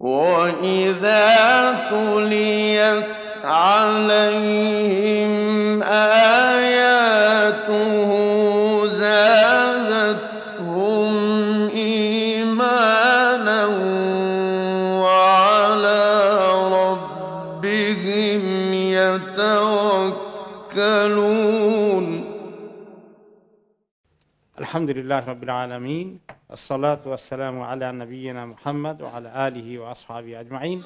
وَإِذَا تُلِيَتْ عَلَيْهِمْ آيَاتُهُ زَادَتْهُمْ إِيمَانًا وَعَلَىٰ رَبِّهِمْ يَتَوَكَّلُونَ আলহামদুলিল্লাহ রাব্বিল আলামিন আসসালাতু ওয়াসসালামু আলা নবিয়িনা মুহাম্মদ ওয়া আলা আলিহি ওয়া আসহাবিহি আজমাইন।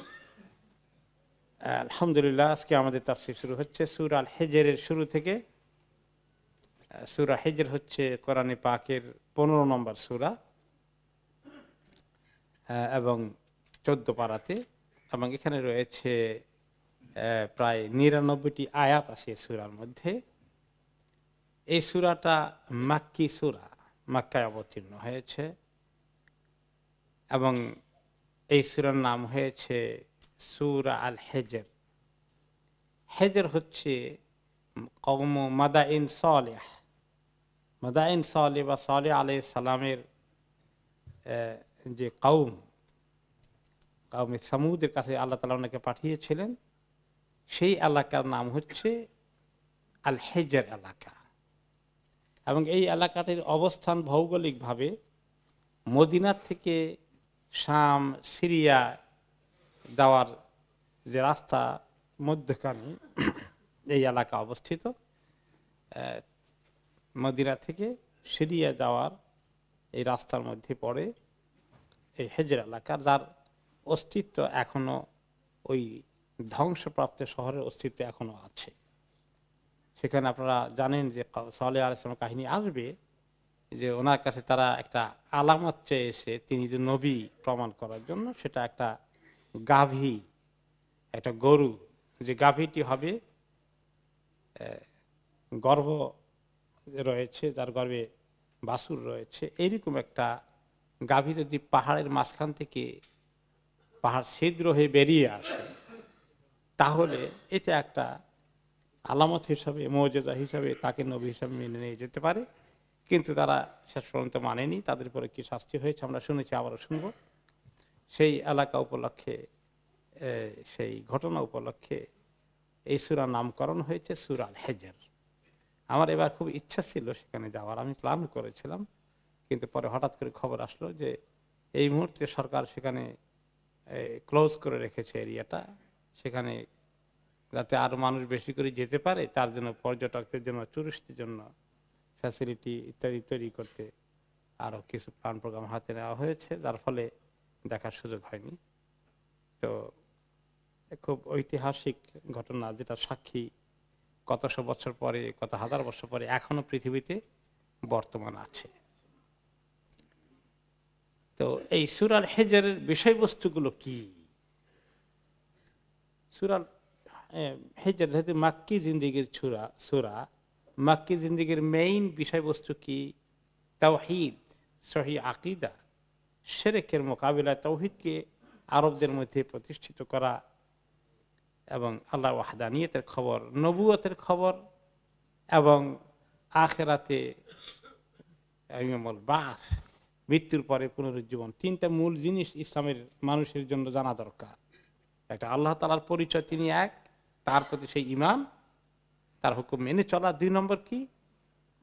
আলহামদুলিল্লাহ, আজকে আমাদের তাফসীর শুরু হচ্ছে সূরা আল হিজরের শুরু থেকে। সূরা হিজর হচ্ছে কোরআনে পাকের 15 নম্বর সূরা এবং 14 পারাতে, এবং এখানে রয়েছে প্রায় 99টি আয়াত আছে সূরার মধ্যে। এই সূরাটা মাক্কি সূরা, মক্কায় অবতীর্ণ হয়েছে এবং এই সূরার নাম হয়েছে সূরা আল হিজর। হিজর হচ্ছে কওম মাদাইন সালেহ, মাদাইন সালেহ বা সালেহ আলাইহিস সালামের যে কওমে সামুদের কাছে আল্লাহ তাআলা ওনাকে পাঠিয়েছিলেন, সেই এলাকার নাম হচ্ছে আল হিজর এলাকা। এবং এই এলাকাটির অবস্থান ভৌগোলিকভাবে মদিনার থেকে শাম, সিরিয়া যাওয়ার যে রাস্তা মধ্যখানে এই এলাকা অবস্থিত। মদিনা থেকে সিরিয়া যাওয়ার এই রাস্তার মধ্যে পড়ে এই হিজর এলাকা, যার অস্তিত্ব এখনো, ওই ধ্বংসপ্রাপ্ত শহরের অস্তিত্ব এখনো আছে। সেখানে আপনারা জানেন যে সালেহ আলাইহিস সালামের কাহিনী আসবে, যে ওনার কাছে তারা একটা আলামত চেয়েছে তিনি যে নবী প্রমাণ করার জন্য। সেটা একটা গাভী, একটা গরু, যে গাভীটি হবে গর্ভ রয়েছে, যার গর্ভে বাছুর রয়েছে, এইরকম একটা গাভী যদি পাহাড়ের মাঝখান থেকে পাহাড় ছিদ্র হয়ে বেরিয়ে আসে, তাহলে এটা একটা আলামত হিসাবে, মুজিজা হিসাবে তাকে নবী হিসাবে মেনে নিয়ে যেতে পারে। কিন্তু তারা শেষ পর্যন্ত মানেনি। তাদের উপরে কি শাস্তি হয়েছে আমরা শুনেছি, আবারও শুনব। সেই এলাকা উপলক্ষে, সেই ঘটনা উপলক্ষে এই সূরার নামকরণ হয়েছে সূরা আল হিজর। আমার এবার খুব ইচ্ছা ছিল সেখানে যাওয়ার, আমি প্ল্যান করেছিলাম, কিন্তু পরে হঠাৎ করে খবর আসলো যে এই মুহূর্তে সরকার সেখানে ক্লোজ করে রেখেছে এরিয়াটা, সেখানে যাতে আরো মানুষ বেশি করে যেতে পারে তার জন্য, পর্যটকদের জন্য, টুরিস্টদের জন্য ফ্যাসিলিটি ইত্যাদি তৈরি করতে আরো কিছু প্ল্যান প্রোগ্রাম হাতে নেওয়া হয়েছে, যার ফলে দেখার সুযোগ হয়নি। তো খুব ঐতিহাসিক ঘটনা, যেটা সাক্ষী কত শো বছর পরে, কত হাজার বছর পরে এখনো পৃথিবীতে বর্তমান আছে। তো এই সূরা আল হিজরের বিষয়বস্তুগুলো কি? সূরা হিজর যেহেতু মাক্কি জিন্দেগির সূরা, মাক্কি জিন্দেগির মেইন বিষয়বস্তু কি? তাওহীদ, সহিহ আকীদা, শিরকের মোকাবিলায় তাওহীদকে আরবদের মধ্যে প্রতিষ্ঠিত করা, এবং আল্লাহর ওয়াহদানিয়তের খবর, নবুয়তের খবর, এবং আখিরাতে ইয়াউমুল বাস, মৃত্যুর পরে পুনরুজ্জীবন। তিনটা মূল জিনিস ইসলামের মানুষের জন্য জানা দরকার। একটা আল্লাহ তাআলার পরিচয়, তিনি এক, তার প্রতি সেই ঈমান, তার হুকুম মেনে চলা। 2 নম্বর কি?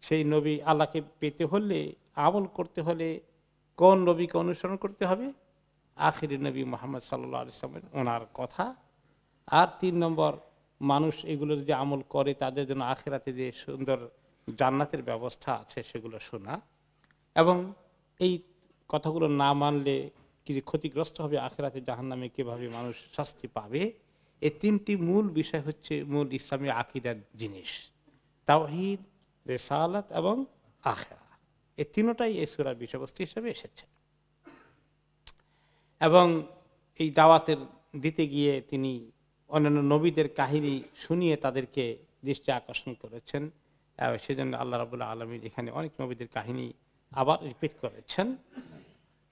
সেই নবী আল্লাহকে পেতে হলে, আমল করতে হলে কোন নবীকে অনুসরণ করতে হবে? আখিরি নবী মুহাম্মদ সাল্লাল্লাহু আলাইহি ওয়াসাল্লামের, ওনার কথা। আর 3 নম্বর, মানুষ এগুলো যদি আমল করে তাদের জন্য আখিরাতে যে সুন্দর জান্নাতের ব্যবস্থা আছে সেগুলো শোনা, এবং এই কথাগুলো না মানলে কি যে ক্ষতিগ্রস্ত হবে, আখিরাতে জাহান্নামে কিভাবে মানুষ শাস্তি পাবে। এই 3টি মূল বিষয় হচ্ছে মূল ইসলামী আকীদার জিনিস: তাওহীদ, রিসালাত এবং আখিরা। এই তিনটাই এই সূরার বিষয়বস্তু হিসেবে এসেছে। এবং এই দাওয়াতের দিতে গিয়ে তিনি অন্যান্য নবীদের কাহিনী শুনিয়ে তাদেরকে দৃষ্টি আকর্ষণ করেছেন। সেজন্য আল্লাহ রাব্বুল আলামিন এখানে অনেক নবীদের কাহিনী আবার রিপিট করেছেন।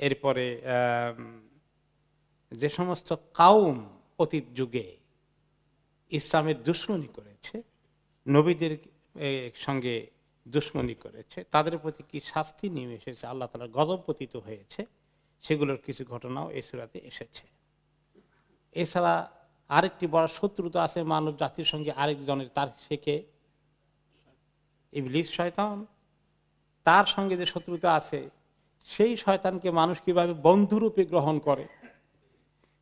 এরপরে যে সমস্ত কাউম অতীত যুগে ইসলামের দুশমনি করেছে, নবীদের সঙ্গে দুশমনি করেছে, তাদের প্রতি কি শাস্তি নেমে এসেছে, আল্লাহ তাআলার গজব পতিত হয়েছে, সেগুলোর কিছু ঘটনাও এই সূরাতে এসেছে। এছাড়া আরেকটি বড় শত্রুতা আছে মানব জাতির সঙ্গে আরেকজনের, তার শেখে ইবলিস শয়তান। তার সঙ্গে যে শত্রুতা আছে, সেই শয়তানকে মানুষ কিভাবে বন্ধুরূপে গ্রহণ করে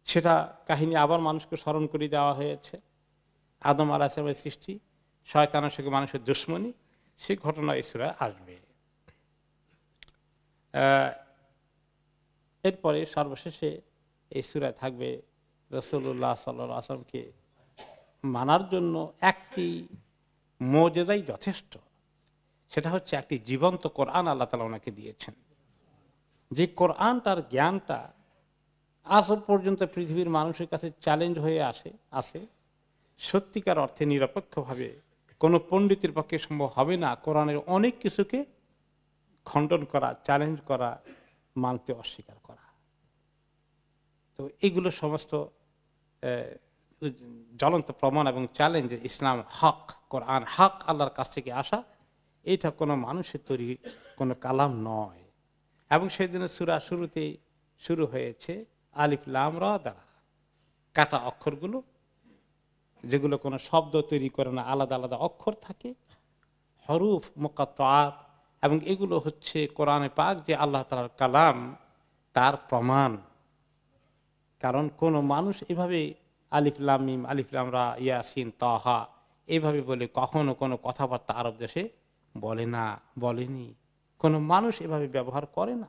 সেটা কাহিনী আবার মানুষকে স্মরণ করে দেওয়া হয়েছে। আদম আলাইহিস সালামের সৃষ্টি, শয়তানের সঙ্গে মানুষের দুশমনী, সেই ঘটনা এই সূরায় আসবে। এরপরে সর্বশেষে এই সূরায় থাকবে রাসূলুল্লাহ সাল্লাল্লাহু আলাইহি ওয়াসাল্লামকে মানার জন্য একটি মুজিজাই যথেষ্ট। সেটা হচ্ছে একটি জীবন্ত কোরআন আল্লাহ তাআলা ওনাকে দিয়েছেন, যে কোরআনটার জ্ঞানটা আজ পর্যন্ত পৃথিবীর মানুষের কাছে চ্যালেঞ্জ হয়ে আসে। সত্যিকার অর্থে নিরপেক্ষভাবে কোনো পণ্ডিতের পক্ষে সম্ভব হবে না কোরআনের অনেক কিছুকে খণ্ডন করা, চ্যালেঞ্জ করা, মানতে অস্বীকার করা। তো এগুলো সমস্ত জ্বলন্ত প্রমাণ এবং চ্যালেঞ্জ। ইসলাম হক, কোরআন হক, আল্লাহর কাছ থেকে আসা, এটা কোনো মানুষের তৈরি কোনো কালাম নয়। এবং সেই জন্য সূরা শুরুতে শুরু হয়েছে আলিফ লাম রা দ্বারা, কাটা অক্ষরগুলো যেগুলো কোনো শব্দ তৈরি করে না, আলাদা আলাদা অক্ষর থাকে, হরুফ মুকাত্তাআত, এবং এগুলো হচ্ছে কোরআনে পাক যে আল্লাহ তাআলার কালাম, তার প্রমাণ। কারণ কোন মানুষ এভাবে আলিফ লাম মিম, আলিফ লাম রা, ইয়াসিন, তাহা এইভাবে বলে কখনো কোনো কথাবার্তা আরব দেশে বলে না, বলেনি। কোন মানুষ এভাবে ব্যবহার করে না।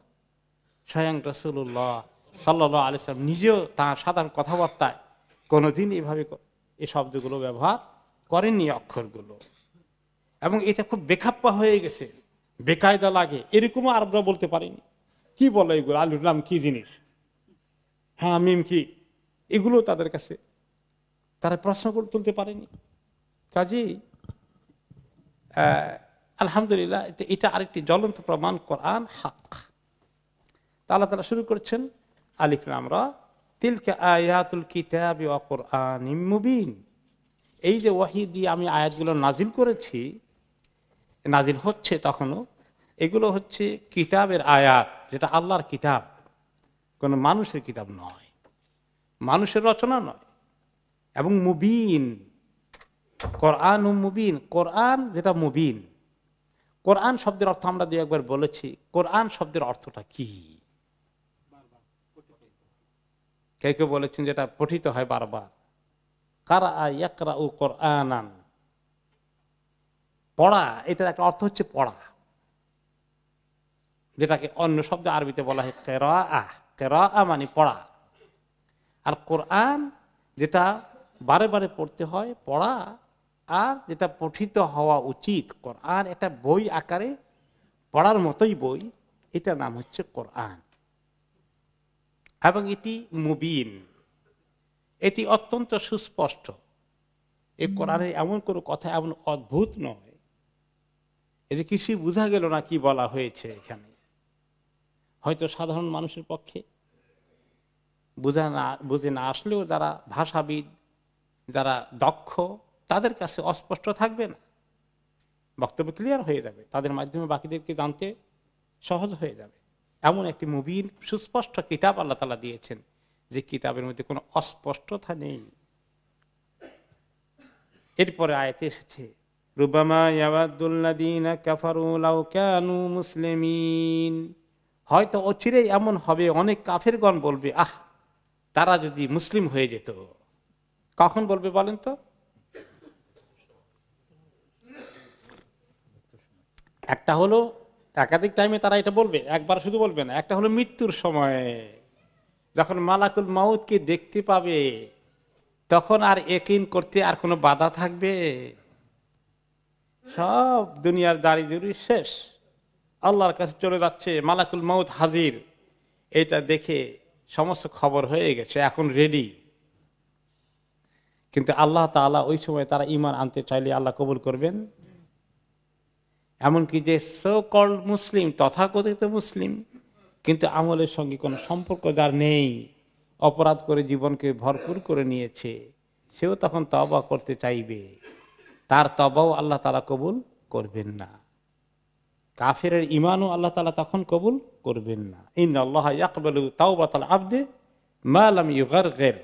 স্বয়ং রাসূলুল্লাহ সাল্লাল্লাহু আলাইহি ওয়াসাল্লাম নিজেও তার সাধারণ কথাবার্তায় কোনোদিন এভাবে এই শব্দগুলো ব্যবহার করেননি, অক্ষরগুলো। এবং এটা খুব বেখাপ্পা হয়ে গেছে, বেকায়দা লাগে, এরকমও আরবরা বলতে পারেনি। কি বলে এগুলো, আলিফ লাম কি জিনিস, হ্যাঁ মিম কি, এগুলো তাদের কাছে তারা প্রশ্ন তুলতে পারেনি। কাজেই আলহামদুলিল্লাহ, এটা আরেকটি জ্বলন্ত প্রমাণ, কোরআন হক। আল্লাহ তাআলা শুরু করছেন আলিফ লাম রা তিলকা আয়াতুল কিতাবি ওয়া কুরআনিম মুবিন। এই যে ওহী দিয়ে আমি আয়াতগুলো নাজিল করেছি, নাজিল হচ্ছে তখনও, এগুলো হচ্ছে কিতাবের আয়াত, যেটা আল্লাহর কিতাব, কোনো মানুষের কিতাব নয়, মানুষের রচনা নয়। এবং মুবিন, কোরআন ও মুবিন, কোরআন যেটা মুবিন। কোরআন শব্দের অর্থ আমরা দুই একবার বলেছি। কোরআন শব্দের অর্থটা কি? কেউ কেউ বলেছেন যেটা পঠিত হয় বারবার, কারা ইয়াকরাউ কোরআনান, পড়া। এটার একটা অর্থ হচ্ছে পড়া, যেটাকে অন্য শব্দে আরবিতে বলা হয় কিরাআহ। কিরাআহ মানে পড়া। আর কোরআন যেটা বারে বারে পড়তে হয়, পড়া, আর যেটা পঠিত হওয়া উচিত। কোরআন একটা বই আকারে পড়ার মতোই বই, এটার নাম হচ্ছে কোরআন। এবং এটি মুবিন, এটি অত্যন্ত সুস্পষ্ট। এই কোরআনের এমন কোনো কথা এমন অদ্ভুত নয় এই যে কিছুই বোঝা গেল না কি বলা হয়েছে এখানে। হয়তো সাধারণ মানুষের পক্ষে বুঝে না আসলেও যারা ভাষাবিদ, যারা দক্ষ, তাদের কাছে অস্পষ্ট থাকবে না, বক্তব্য ক্লিয়ার হয়ে যাবে, তাদের মাধ্যমে বাকিদেরকে জানতে সহজ হয়ে যাবে। এমন একটি মুবিন, সুস্পষ্ট কিতাব আল্লাহ তাআলা দিয়েছেন, যে কিতাবের মধ্যে কোনো অস্পষ্টতা নেই। এরপরে আয়াতে এসেছে রুবামা ইয়াওয়াদুল্লাযীনা কাফারু লাউ কানু মুসলিমিন। হয়তো অচিরেই এমন হবে, অনেক কাফেরগণ বলবে, আহ, তারা যদি মুসলিম হয়ে যেত। কখন বলবে বলেন তো? একটা হলো একাধিক টাইমে তারা এটা বলবে, একবার শুধু বলবে না। একটা হলো মৃত্যুর সময়ে, যখন মালাকুল মাউতকে দেখতে পাবে, তখন আর ইয়াকিন করতে আর কোনো বাধা থাকবে? সব দুনিয়ার দাড়ি জুড়ি শেষ, আল্লাহর কাছে চলে যাচ্ছে, মালাকুল মাউত হাজির, এটা দেখে সমস্ত খবর হয়ে গেছে, এখন রেডি। কিন্তু আল্লাহ তাআলা ওই সময় তারা ঈমান আনতে চাইলে আল্লাহ কবুল করবেন? এমনকি যে সো কল্ড মুসলিম, তথাকথিত মুসলিম, কিন্তু আমলের সঙ্গে কোনো সম্পর্ক যার নেই, অপরাধ করে জীবনকে ভরপুর করে নিয়েছে, সেও তখন তওবা করতে চাইবে, তার তওবাও আল্লাহ তাআলা কবুল করবেন না। কাফেরের ঈমানও আল্লাহ তাআলা তখন কবুল করবেন না। ইন্নাল্লাহা ইয়াকবালু তাওবাতাল আবদি মা লাম ইউগারগির,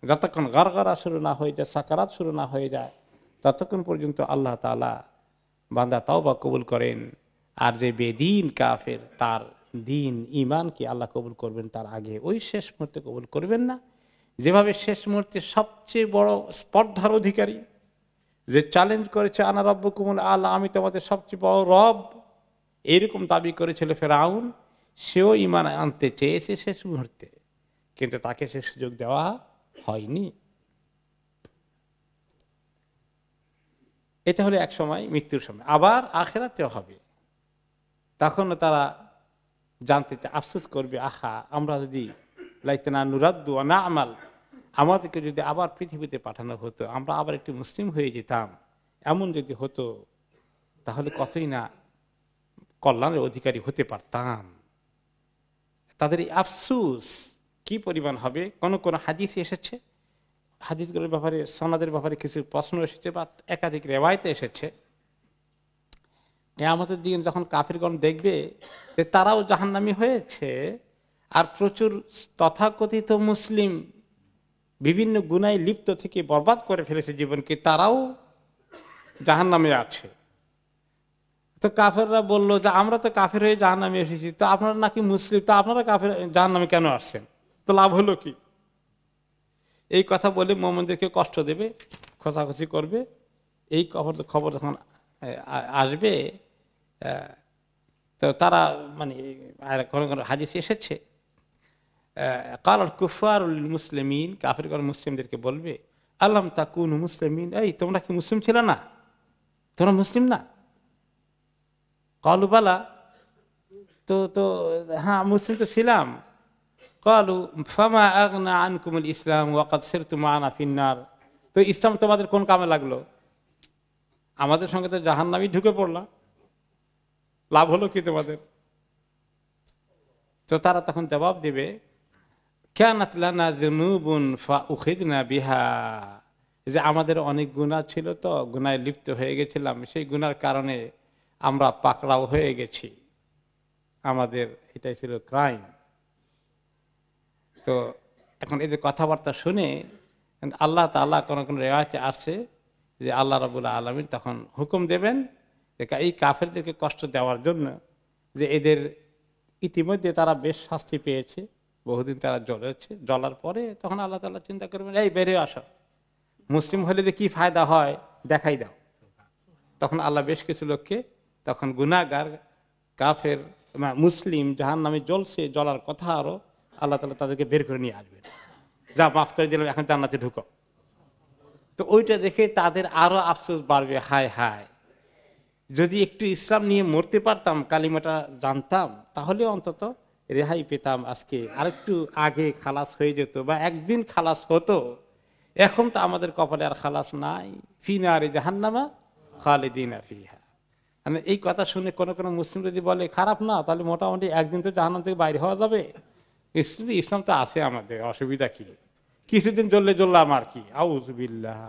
যতক্ষণ গড়গড়া শুরু না হয়ে যায়, সাকারাত শুরু না হয়ে যায়, ততক্ষণ পর্যন্ত আল্লাহ তাআলা বান্দা তওবা কবুল করেন। আর যে বেদিন কাফের, তার দিন ঈমান কি আল্লাহ কবুল করবেন তার আগে ওই শেষ মুহূর্তে কবুল করবেন না। যেভাবে শেষ মুহূর্তে সবচেয়ে বড় স্পর্ধার অধিকারী, যে চ্যালেঞ্জ করেছে আনা রব্বুকুমুল আলা, আমি তোমাদের সবচেয়ে বড় রব, এরকম দাবি করেছিল ফেরাউন, সেও ঈমান আনতে চেয়েছে শেষ মুহূর্তে, কিন্তু তাকে সে সুযোগ দেওয়া হয়নি। এটা হলো এক সময়, মৃত্যুর সময়। আবার আখিরাতেও হবে, তখন তারা জানতে আফসোস করবে, আহা আমরা যদি লাইতানা নুরাদ্দু ওয়া না'মাল, আমাদেরকে যদি আবার পৃথিবীতে পাঠানো হতো, আমরা আবার একটু মুসলিম হয়ে যেতাম, এমন যদি হতো তাহলে কতই না কল্যাণের অধিকারী হতে পারতাম। তাদের এই আফসোস কি পরিমাণ হবে। কোন কোন হাদিসে এসেছে, হাদিসগুলোর ব্যাপারে, সনদের ব্যাপারে কিছু প্রশ্ন এসেছে বা একাধিক রেওয়ায়েতে এসেছে, কিয়ামতের দিন যখন কাফিরগণ দেখবে যে তারাও জাহান্নামী হয়েছে, আর প্রচুর তথাকথিত মুসলিম বিভিন্ন গুনায় লিপ্ত থেকে বরবাদ করে ফেলেছে জীবনকে, তারাও জাহান্নামে আছে। তো কাফেররা বলল যে আমরা তো কাফের হয়ে জাহান্নামে এসেছি, তো আপনারা নাকি মুসলিম, তো আপনারা কাফের জাহান্নামে কেন আসছেন, তো লাভ হলো কি? এই কথা বলে মুমিনদেরকে কষ্ট দেবে, খোঁচাখুচি করবে। এই খবর যখন আসবে, তো তারা মানে কোন কোন হাদিসে এসেছে, কাল কুফারুল মুসলিমিন, কাফিরগণ মুসলিমদেরকে বলবে, আল্লাম তাকুনু মুসলিমিন, এই তোমরা কি মুসলিম ছিল না, তোমরা মুসলিম না? কালু বালা, তো তো হ্যাঁ মুসলিম তো ছিলাম। কালু ফামা আগনা আনকুমুল ইসলাম ওয়াকাদ সিরতুম মা'আনা ফিন্নার, তো ইসলাম তোমাদের কোন কামে লাগলো? আমাদের সঙ্গে তো জাহান্নামে ঢুকে পড়লা, লাভ হলো কি তোমাদের? তো তারা তখন জবাব দেবে, কানাত লানা যুনুবুন ফাউখিদনা বিহা, যে আমাদের অনেক গুনাহ ছিল, তো গুনায় লিপ্ত হয়ে গেছিলাম, সেই গুনার কারণে আমরা পাকড়াও হয়ে গেছি, আমাদের এটাই ছিল ক্রাইম। তো এখন এই যে কথাবার্তা শুনে আল্লাহ তাআলা কোন কোন রিওয়ায়াতে আসছে যে আল্লাহ রাব্বুল আলামিন তখন হুকুম দেবেন এই কাফেরদেরকে কষ্ট দেওয়ার জন্য, যে এদের ইতিমধ্যে তারা বেশ শাস্তি পেয়েছে, বহুদিন তারা জ্বলেছে, জ্বলার পরে তখন আল্লাহ তাআলা চিন্তা করবেন, এই বেরিয়ে আসো, মুসলিম হলে যে কি ফায়দা হয় দেখাই দাও। তখন আল্লাহ বেশ কিছু লোককে, তখন গুনাহগার কাফের মুসলিম জাহান্নামে জ্বলছে, জ্বলার কথা আরো, আল্লাহ তাআলা তাদেরকে বের করে নিয়ে আসবেন, যা মাফ করে দিলাম, এখন জান্নাতে ঢুকো। তো ওইটা দেখে তাদের আরো আফসোস বাড়বে, হায় হায়, যদি একটু ইসলাম নিয়ে মরতে পারতাম, কালিমাটা জানতাম, তাহলে অন্তত রেহাই পেতাম, আজকে আরেকটু আগে খালাস হয়ে যেত, বা একদিন খালাস হতো। এখন তো আমাদের কপালে আর খালাস নাই, ফি নারি জাহান্নামা খালিদিনা ফিহা। মানে এই কথা শুনে কোন কোন মুসলিম যদি বলে খারাপ না, তাহলে মোটামুটি একদিন তো জাহান্নাম থেকে বাইরে হওয়া যাবে, ইসলাম তো আছে আমাদের, অসুবিধা কি, কিছুদিন জ্বললাম আর কি, আউযুবিল্লাহ।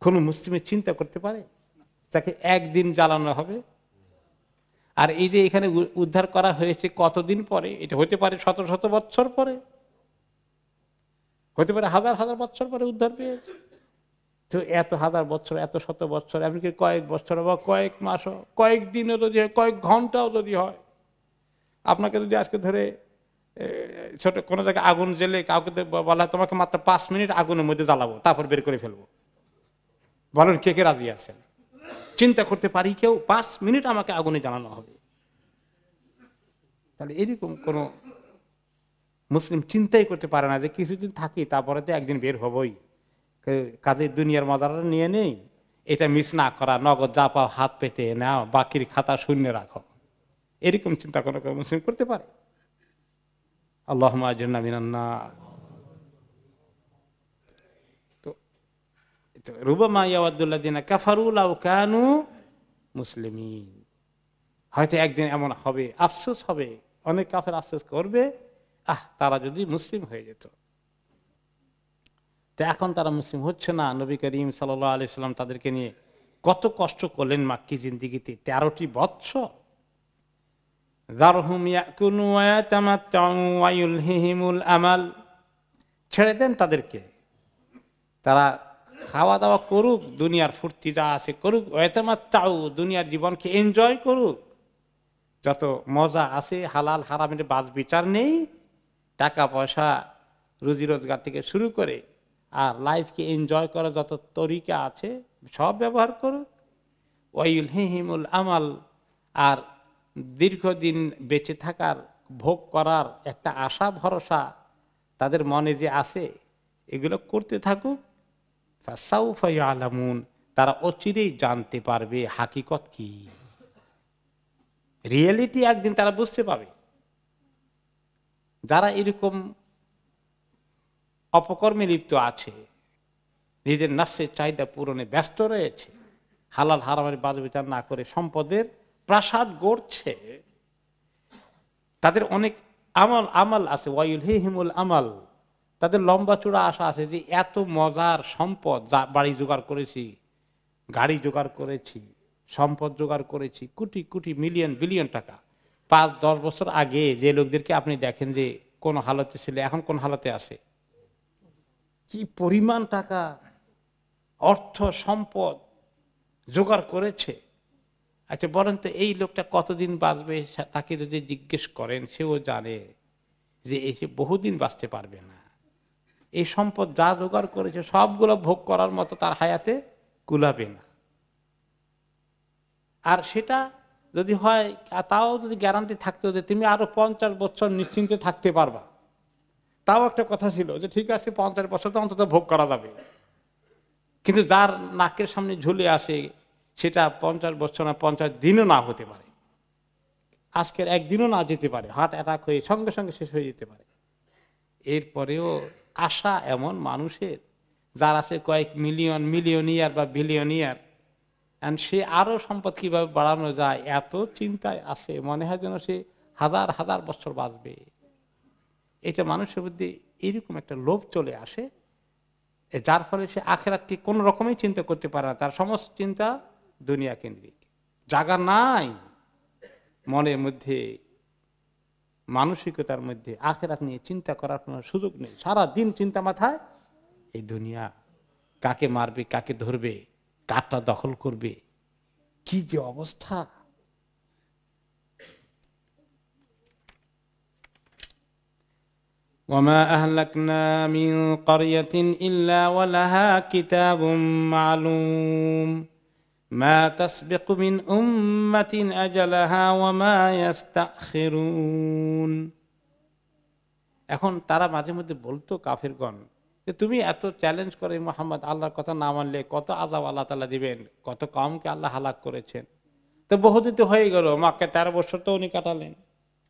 কোন মুসলিমের চিন্তা করতে পারে তাকে একদিন জ্বালানো হবে? আর এই যে এখানে উদ্ধার করা হয়েছে কতদিন পরে, এটা হতে পারে শত শত বছর পরে, হতে পারে হাজার হাজার বছর পরে উদ্ধার পেয়েছে। তো এত হাজার বছর, এত শত বছর, এমনকি কয়েক বছর বা কয়েক মাস, কয়েক দিনও যদি হয়, কয়েক ঘন্টাও যদি হয়, আপনাকে যদি আজকে ধরে ছোট কোনো জায়গায় আগুন জ্বেলে কাউকে বলা হয় তোমাকে মাত্র 5 মিনিট আগুনের মধ্যে জ্বালাবো, তারপর বের করে ফেলবো, বলেন কে কে রাজি আছেন? চিন্তা করতে পারি কেউ 5 মিনিট আমাকে আগুনে জ্বালানো হবে? তাহলে এরকম কোন মুসলিম চিন্তাই করতে পারে না যে কিছুদিন থাকি, তারপরে তো একদিন বের হবই, কাজের দুনিয়ার মজাটা নিয়ে নেই, এটা মিস না করা, নগদ যা পাও হাত পেতে নাও, বাকির খাতা শূন্য রাখো, এরকম চিন্তা কোনো মুসলিম করতে পারে? আল্লাহুম্মা আজরনা মিনান নার। তো রুবামা ইয়াওয়াদুল্লাযিনা কাফারু লাউ কানু মুসলিমিন, হয়তো একদিন এমন হবে, আফসোস হবে, অনেক কাফের আফসোস করবে, তারা যদি মুসলিম হয়ে যেত। তো এখন তারা মুসলিম হচ্ছে না। নবী করিম সাল্লাল্লাহু আলাইহি সাল্লাম তাদেরকে নিয়ে কত কষ্ট করলেন মাক্কি জিন্দেগিতে, 13টি বৎসর। যারহুম ইয়াকুলু ওয়া ইয়াতামাত্তাউ ওয়া ইউলহিহিমুল আমাল, ছেড়ে দেন তাদেরকে, তারা খাওয়া দাওয়া করুক, দুনিয়ার ফুর্তি যা আছে করুক, ওয়াতামাত্তাউ, দুনিয়ার জীবনকে এনজয় করুক, যত মজা আছে, হালাল হারামের বাজ বিচার নেই, টাকা পয়সা রুজি রোজগার থেকে শুরু করে আর লাইফকে এনজয় করার যত তরিকা আছে সব ব্যবহার করুক। ওয়াইউলহিহিমুল আমাল, আর দীর্ঘদিন বেঁচে থাকার, ভোগ করার একটা আশা ভরসা তাদের মনে যে আছে, এগুলো করতে থাকুক। ফাসাউফা ইয়ালামুন, তারা অচিরেই জানতে পারবে হাকিকত কি, রিয়েলিটি একদিন তারা বুঝতে পাবে। যারা এরকম অপকর্মে লিপ্ত আছে, নিজের নফসের চাহিদা পূরণে ব্যস্ত রয়েছে, হালাল হারামের বাজ বিচার না করে সম্পদের প্রাসাদ গড়ছে, তাদের অনেক আমল আছে, ওয়াইউলহিহিমুল আমাল, তাদের লম্বা চূড়া আশা আছে যে এত মজার সম্পদ, বাড়ি জোগাড় করেছি, গাড়ি জোগাড় করেছি, সম্পদ জোগাড় করেছি, কোটি কোটি মিলিয়ন বিলিয়ন টাকা। 5-10 বছর আগে যে লোকদেরকে আপনি দেখেন যে কোন হালতে ছিল, এখন কোন হালতে আছে, কি পরিমাণ টাকা অর্থ সম্পদ জোগাড় করেছে। আচ্ছা বলেন তো, এই লোকটা কতদিন বাঁচবে? তাকে যদি জিজ্ঞেস করেন, সেও জানে যে এসে বহুদিন বাঁচতে পারবে না। এই সম্পদ যা জোগাড় করেছে সবগুলো ভোগ করার মতো তার হায়াতে কুলাবে না। আর সেটা যদি হয়, তাও যদি গ্যারান্টি থাকতো যে তুমি আরো 50 বছর নিশ্চিন্তে থাকতে পারবা, তাও একটা কথা ছিল যে ঠিক আছে 50 বছর তো অন্তত ভোগ করা যাবে। কিন্তু যার নাকের সামনে ঝুলে আসে, সেটা 50 বছর না, 50 দিনও না হতে পারে, আজকের একদিনও না যেতে পারে, হার্ট অ্যাটাক হয়ে সঙ্গে সঙ্গে শেষ হয়ে যেতে পারে। এরপরেও আশা এমন মানুষের, যার আছে কয়েক মিলিয়ন, মিলিয়নিয়ার বা বিলিয়নিয়ার, সে আরো সম্পদ কিভাবে বাড়ানো যায় এত চিন্তায় আছে, মনে হয় যেন সে হাজার হাজার বছর বাঁচবে। এটা মানুষের মধ্যে এরকম একটা লোভ চলে আসে, যার ফলে সে আখিরাতকে কোন রকমই চিন্তা করতে পারে না, তার সমস্ত চিন্তা দুনিয়া কেন্দ্রিক। জায়গা নাই মনের মধ্যে, মানসিকতার মধ্যে আখিরাত নিয়ে চিন্তা করার কোনো সুযোগ নেই। সারা দিন চিন্তা মাথায় এই দুনিয়া, কাকে মারবে, কাকে ধরবে, কারটা দখল করবে, কি যে অবস্থা। ওয়ামা আহলাকনা মিন ক্বরিয়াতিন ইল্লা ওয়ালাহা কিতাবুম মা'লুম মা তাসবিকু মিন উম্মাতিন আজালাহা ওয়া মা ইস্তাখিরুন। এখন তারা মাঝে মধ্যে বলতো কাফেরগণ যে তুমি এত চ্যালেঞ্জ করে মুহাম্মদ, আল্লাহর কথা না মানলে কত আযাব আল্লাহ তাআলা দিবেন, কত কওমকে আল্লাহ হালাক করেছেন। তো বহুদিন তো হয়ে গেল, মক্কা 13 বছর তো উনি কাটালেন,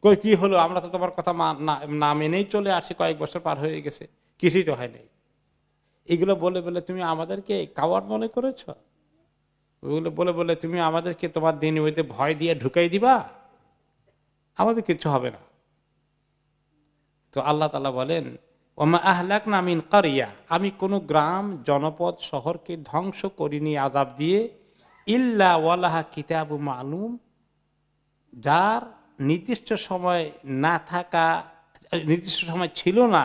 কই কি হলো? আমরা তো তোমার কথা না মেনেই চলে আসছি, কয়েক বছর পার হয়ে গেছে, কিছুই তো হয় নাই। এগুলো বলে বলে তুমি আমাদেরকে কাওয়ার্ড মনে করেছ, ওগুলো বলে বলে তুমি আমাদেরকে তোমার দিন হইতে ভয় দিয়ে ঢুকাই দিবা, আমাদের কিছু হবে না। তো আল্লাহ তাআলা বলেন, ওমা আহলাকনা মিন ক্বরিয়া, আমি কোন গ্রাম, জনপদ, শহরকে ধ্বংস করিনি আযাব দিয়ে, ইল্লা ওয়ালাহা কিতাবুম মা'লুম, যার নির্দিষ্ট সময় না থাকা, নির্দিষ্ট সময় ছিল না,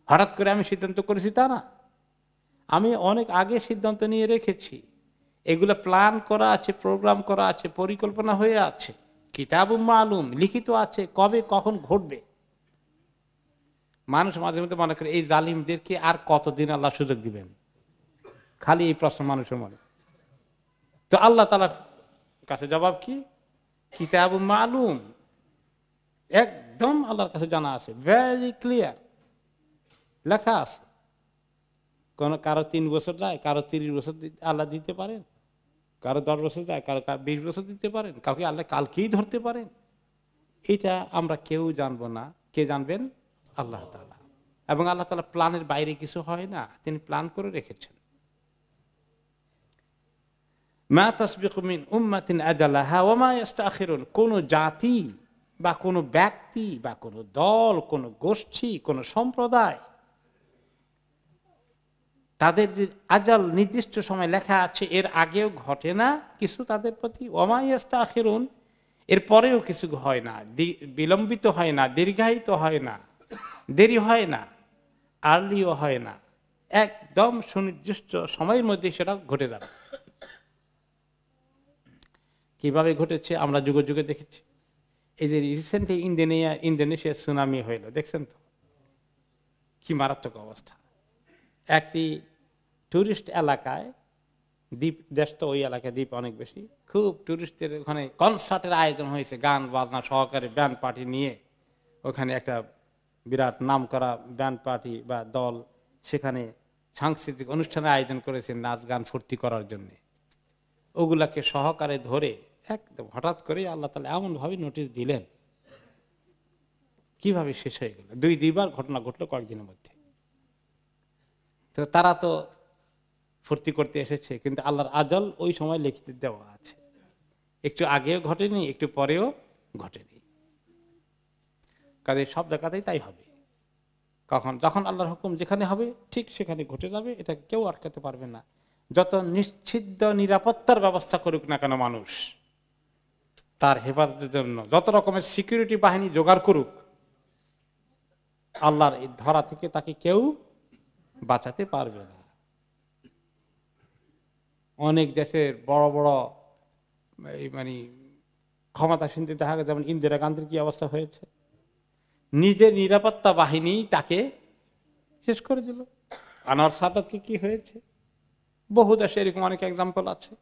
হঠাৎ করে আমি সিদ্ধান্ত করেছি তা না, আমি অনেক আগে সিদ্ধান্ত নিয়ে রেখেছি, এগুলো প্ল্যান করা আছে, প্রোগ্রাম করা আছে, পরিকল্পনা হয়ে আছে, কিতাবুম মা'লুম, লিখিত আছে কবে কখন ঘটবে। মানুষ মাঝে মধ্যে মনে করে এই জালিমদেরকে আর কতদিন আল্লাহ সুযোগ দিবেন, খালি এই প্রশ্ন মানুষের মনে। তো আল্লাহ তাআলার কাছে জবাব কি? কিতাবুম মা'লুম, একদম আল্লাহর কাছে জানা আছে, ভেরি ক্লিয়ার লেখা আছে। কারো 3 বছর যায়, কারো 30 বছর আল্লাহ দিতে পারেন, কারো 10 বছর যায়, কারো 20 বছর দিতে পারেন, কাউকে আল্লাহ কালকেই ধরতে পারেন। এটা আমরা কেউ জানবো না, কে জানবেন? আল্লাহ তাআলা। এবং আল্লাহ তাআলা প্ল্যানের বাইরে কিছু হয় না, তিনি প্ল্যান করে রেখেছেন। মা তাসবিকু মিন উম্মাতিন আজালাহা ওয়া মা ইস্তাখিরুন, কোন জাতি বা কোন ব্যক্তি বা কোন দল, কোন গোষ্ঠী, কোন সম্প্রদায়, তাদের যে আজাল নির্দিষ্ট সময় লেখা আছে এর আগেও ঘটে না কিছু তাদের প্রতি, ওয়া মা ইস্তাখিরুন, এর পরেও কিছু হয় না, বিলম্বিত হয় না, দীর্ঘায়িত হয় না, দেরি হয় না। আর্লিও হয় না, একদম সুনির্দিষ্ট সময়ের মধ্যে সেটা ঘটে যাবে। কিভাবে ঘটেছে আমরা যুগে যুগে দেখেছি। এই যে রিসেন্টলি ইন্দোনেশিয়া সুনামি হইল, দেখছেন তো কি মারাত্মক অবস্থা। একটি টুরিস্ট এলাকায়, দ্বীপ দেশ তো ওই এলাকায় দ্বীপ অনেক বেশি, খুব টুরিস্টদের ওখানে কনসার্টের আয়োজন হয়েছে, গান বাজনা সহকারে ব্যান্ড পার্টি নিয়ে। ওখানে একটা বিরাট নাম করা ব্যান্ড পার্টি বা দল সেখানে সাংস্কৃতিক অনুষ্ঠানের আয়োজন করেছে নাচ গান ফুর্তি করার জন্য। ওগুলাকে সহকারে ধরে একদম হঠাৎ করে আল্লাহ তাআলা এমন ভাবে নোটিশ দিলেন, কিভাবে শেষ হয়ে গেল। দুইবার ঘটনা ঘটলো কয়েকদিনের মধ্যে। তো তারা তো ফুর্তি করতে এসেছে, কিন্তু আল্লাহর আজল ওই সময় লিখিত দেওয়া আছে। একটু আগেও ঘটেনি, একটু পরেও ঘটেনি। কাজে সব জায়গাতেই তাই হবে। যখন আল্লাহর হুকুম যেখানে হবে ঠিক সেখানে ঘটে যাবে, এটা কেউ আটকাতে পারবে না। যত নিশ্চিদ্র নিরাপত্তার ব্যবস্থা করুক না কেন মানুষ, তার হেফাজতের জন্য যত রকমের সিকিউরিটি বাহিনী জোগাড় করুক, আল্লাহর এই ধরা থেকে তাকে কেউ বাঁচাতে পারবে না। অনেক দেশের বড় বড় মানে ক্ষমতাসীনদের দেখা গেছে, যেমন ইন্দিরা গান্ধীর কি অবস্থা হয়েছে, নিজের নিরাপত্তা বাহিনী তাকে শেষ করে দিল। আনোয়ার সাদাতকে কি হয়েছে, বহু দেশে এরকম অনেক এক্সাম্পল আছে।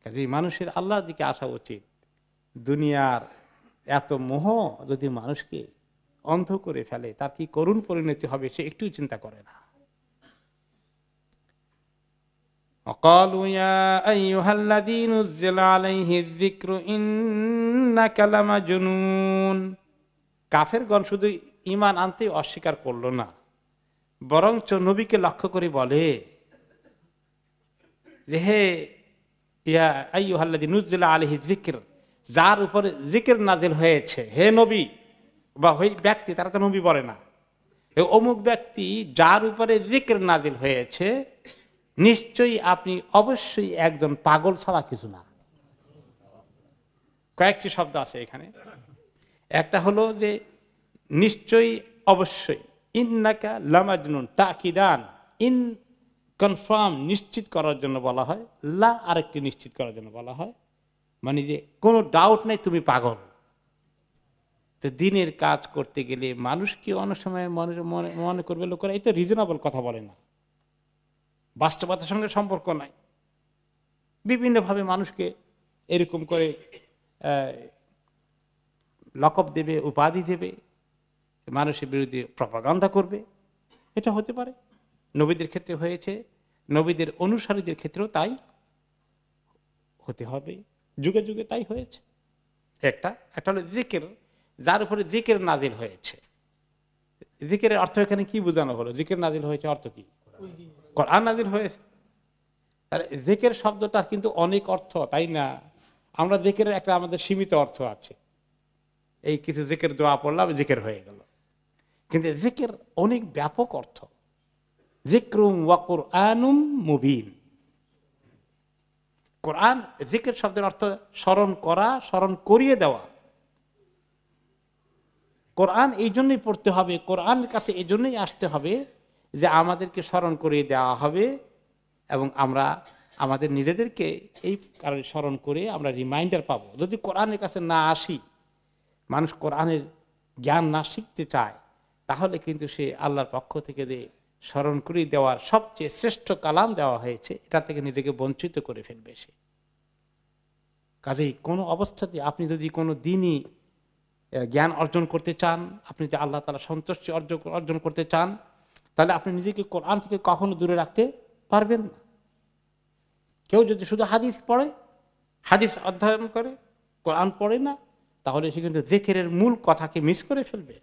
কাজেই মানুষের আল্লাহর দিকে আসা উচিত। দুনিয়ার এত মোহ যদি মানুষকে অন্ধ করে ফেলে, তার কি করুণ পরিণতি হবে সে একটু চিন্তা করে না। وقالوا يا أيها الذي نزل عليه الذكر إنك لمجنون। কাফেরগণ শুধু ঈমান আনতে অস্বীকার করলো না, বরঞ্চ নবীকে লক্ষ্য করে বলে যে হে ইয়া আইয়ুহাল্লাযী নুজিলা আলাইহি যিকর, যার উপরে জিকির নাজিল হয়েছে, হে নবী বা ওই ব্যক্তি, তারা তো নবী বলে না, অমুক ব্যক্তি যার উপরে জিকির নাজিল হয়েছে, নিশ্চয়ই আপনি অবশ্যই একজন পাগল ছাড়া কিছু না। কয়েকটি শব্দ আছে এখানে। একটা হলো যে নিশ্চয়ই, অবশ্যই, ইন্নাকা লামাজনুন তাকিদান, ইন কনফার্ম নিশ্চিত করার জন্য বলা হয়, লা আরেকটি নিশ্চিত করার জন্য বলা হয়, মানে যে কোনো ডাউট নেই তুমি পাগল। তো দিনের কাজ করতে গেলে মানুষ কি অনেক সময় মনে করবে লোকেরা এটা রিজনেবল কথা বলে না, বাস্তবতার সঙ্গে সম্পর্ক নাই, বিভিন্নভাবে মানুষকে এরকম করে লকব দেবে, উপাধি দেবে, মানুষের বিরুদ্ধে প্রপাগান্ডা করবে। এটা হতে পারে, নবীদের ক্ষেত্রে হয়েছে, নবীদের অনুসারীদের ক্ষেত্রেও তাই হতে হবে, যুগে যুগে তাই হয়েছে। একটা হলো জিকির, যার উপরে জিকির নাজিল হয়েছে। জিকিরের অর্থ এখানে কি বোঝানো হলো? জিকির নাজিল হয়েছে অর্থ কি? কোরআন নাজিল হয়েছে। তাহলে জিকির শব্দটা কিন্তু অনেক অর্থ, তাই না? আমরা জিকিরের একটা আমাদের সীমিত অর্থ আছে, এই কিছু জিকির দোয়া পড়লাম জিকির হয়ে গেল, কিন্তু জিকির অনেক ব্যাপক অর্থ। যিকরুম ওয়া কুরআনুম মুবিন। কোরআন, জিকির শব্দের অর্থ স্মরণ করা, স্মরণ করিয়ে দেওয়া। কোরআন এই জন্যই পড়তে হবে, কোরআনের কাছে এই জন্যই আসতে হবে যে আমাদেরকে স্মরণ করিয়ে দেওয়া হবে, এবং আমরা আমাদের নিজেদেরকে এই কারণে স্মরণ করে আমরা রিমাইন্ডার পাবো। যদি কোরআনের কাছে না আসি, মানুষ কোরআনের জ্ঞান না শিখতে চায়, তাহলে কিন্তু সে আল্লাহর পক্ষ থেকে যে স্মরণ করিয়ে দেওয়ার সবচেয়ে শ্রেষ্ঠ কালাম দেওয়া হয়েছে, এটা থেকে নিজেকে বঞ্চিত করে ফেলবে সে। কাজেই কোনো অবস্থাতে আপনি যদি কোনো দিনই জ্ঞান অর্জন করতে চান, আপনি যদি আল্লাহ তাআলা সন্তুষ্টি অর্জন করতে চান, তাহলে আপনি নিজেকে কোরআন থেকে কখনো দূরে রাখতে পারবেন না। কেউ যদি শুধু হাদিস পড়ে, হাদিস অধ্যয়ন করে, কোরআন পড়ে না, তাহলে সে কিন্তু জিকিরের মূল কথাকে মিস করে ফেলবে।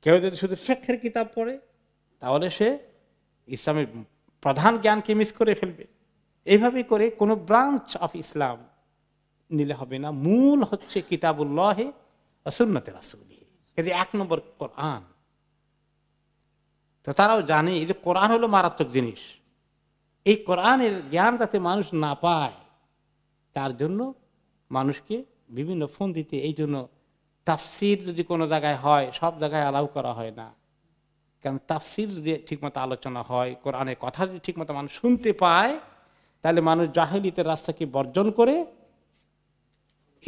কেউ যদি শুধু ফিকহের কিতাব পড়ে, তাহলে সে ইসলামের প্রধান জ্ঞানকে মিস করে ফেলবে। এইভাবে করে কোনো ব্রাঞ্চ অফ ইসলাম নিলে হবে না। মূল হচ্ছে কিতাবুল্লাহ ওয়া সুন্নতে রাসূলিহি, এই যে 1 নম্বর কোরআন। তো তারাও জানে এই যে কোরআন হলো মারাত্মক জিনিস, এই কোরআনের জ্ঞান যাতে মানুষ না পায়, তার জন্য মানুষকে বিভিন্ন ফোন দিতে, এই জন্য তাফসির যদি কোনো জায়গায় হয়, সব জায়গায় অ্যালাউ করা হয় না। কারণ তাফসীর যদি ঠিকমতো আলোচনা হয়, কোরআনের কথা যদি ঠিকমতো মানুষ শুনতে পায়, তাহলে মানুষ জাহেলিয়াতের রাস্তাকে বর্জন করে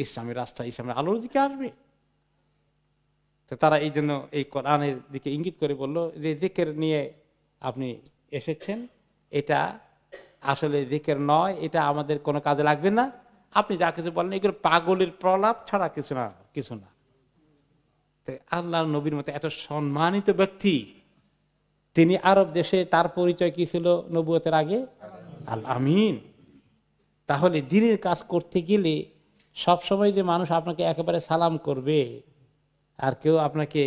ইসলামের রাস্তা, ইসলামের আলোর দিকে আসবে। তো তারা এই জন্য এই কোরআনের দিকে ইঙ্গিত করে বলল যে জিকির নিয়ে আপনি এসেছেন, এটা আসলে জিকির নয়, এটা আমাদের কোনো কাজে লাগবে না, আপনি যা কিছু বলেন এগুলো পাগলের প্রলাপ ছাড়া কিছু না, কিছু না। তো আল্লাহর নবীর মতো এত সম্মানিত ব্যক্তি, তিনি আরব দেশে, তার পরিচয় কি ছিল নবুয়তের আগে? আল আমিন। তাহলে দ্বীনের কাজ করতে গেলে সবসময় যে মানুষ আপনাকে একেবারে সালাম করবে আর কেউ আপনাকে